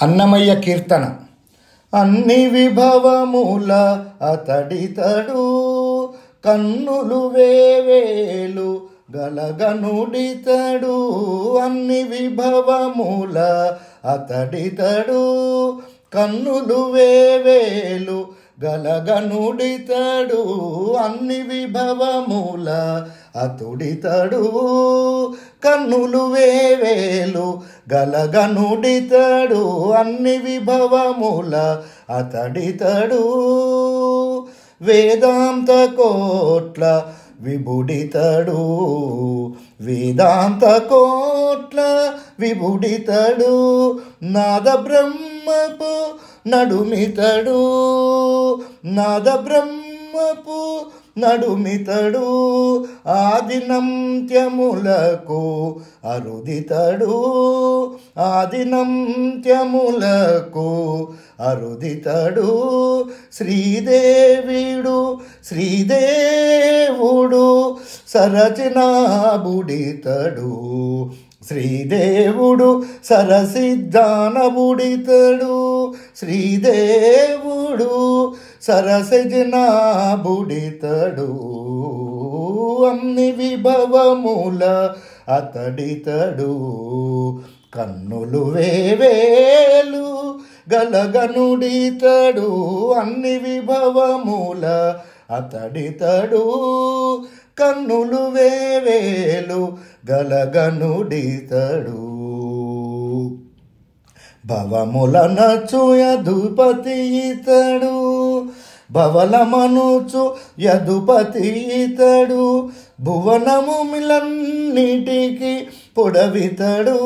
అన్నమయ్య కీర్తన. అన్ని విభవముల అతడితడు, కన్నులు వేవేలు గలగనుడితడు. అన్ని విభవముల అతడితడు, కన్నులు వేవేలు గలగనుడితడు. అన్ని విభవముల అతుడితడు, కన్నులు వేవేలు గలగనుడితడు. అన్ని విభవముల అతడితడు, వేదాంత కోట్ల విభుడితడు. వేదాంత కోట్ల విభుడితడు, నాద బ్రహ్మపు నడుమితడు. నాద బ్రహ్మపు నడుమితడు, ఆదినంత్యములకు అరుదితడు. ఆదినంత్యములకు అరుదితడు. శ్రీదేవిడు శ్రీదేవుడు సరచనాబుడితడు. శ్రీదేవుడు సరసిద్ధానబుడితడు. శ్రీదేవుడు సరసజనాబుడితడు. అన్ని విభవముల అతడితడు, కన్నులు వేవేలు గలగనుడితడు. అన్ని విభవముల అతడితడు, కన్నులు వేవేలు గలగనుడితడు. భవములనచు యదుపతి ఇతడు, భవలమనుచు యదుపతి ఇతడు. భువనములన్నిటికి పొడవితడు,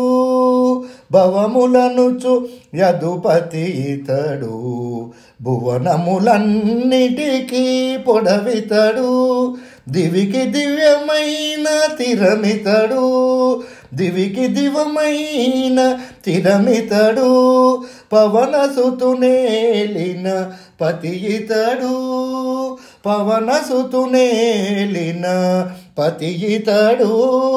భవములనుచు యదుపతి ఇతడు. భువనములన్నిటికి పొడవితడు, దివికి దివ్యమైన తిరమితడు. దివికి దివ్యమైన తిరమితడు, పవనసుతునేలిన పతియితడు. పవనసుతునేలిన పతియితడు.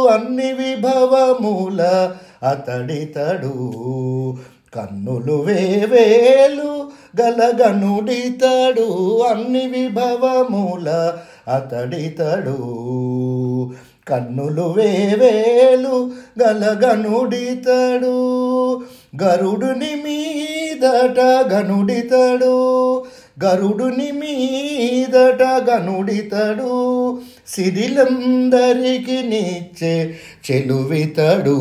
అన్ని విభవముల అతడితడు, కన్నులు వేవేలు గలగనుడితడు. అన్ని విభవముల అతడితడు, కన్నులు వేవేలు గలగనుడితడు. గరుడుని మీదట గనుడితడు. గరుడుని మీదట గనుడితడు. సిరిలందరికి నిచ్చే చెలువితడు.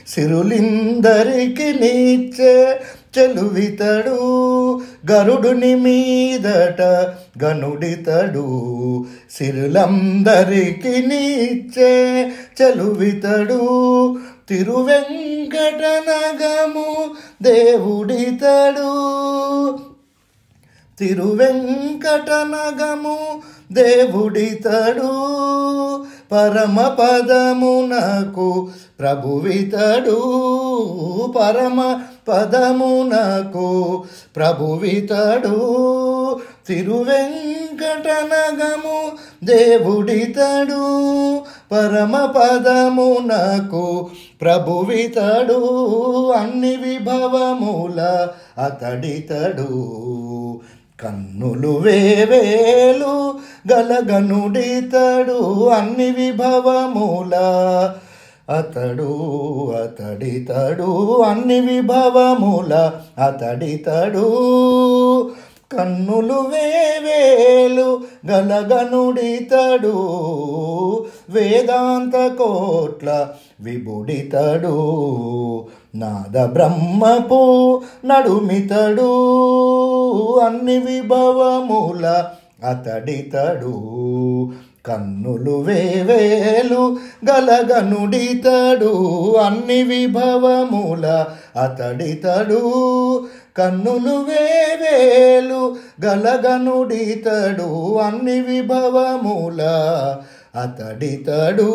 సిరులిందరికి నిచ్చే చెలువితడు. గరుడుని మీదట గనుడితడు. సిరులందరికి నిచ్చే చెలువితడు. తిరువెంకటనగము దేవుడితడు. తిరువెంకటనగము దేవుడితడు. పరమ పదమునకు ప్రభువితడు. పరమ పదమునకు ప్రభువితడు. తిరువెంకటనగము దేవుడితడు. పరమ పదమునకు ప్రభువితడు. అన్ని విభవముల అతడితడు, కన్నులు వేవేలు గలగనుడితడు. అన్ని విభవముల అతడితడు. అన్ని విభవముల అతడితడు, కన్నులు వేవేలు గలగనుడితడు. వేదాంత కోట్ల విభుడితడు, నాద బ్రహ్మపు నడుమితడు. అన్ని విభవముల అతడితడు, కన్నులు వేవేలు గలగనుడితడు. అన్ని విభవముల అతడితడు, కన్నులు వేవేలు గలగనుడితడు. అన్ని విభవముల అతడితడు.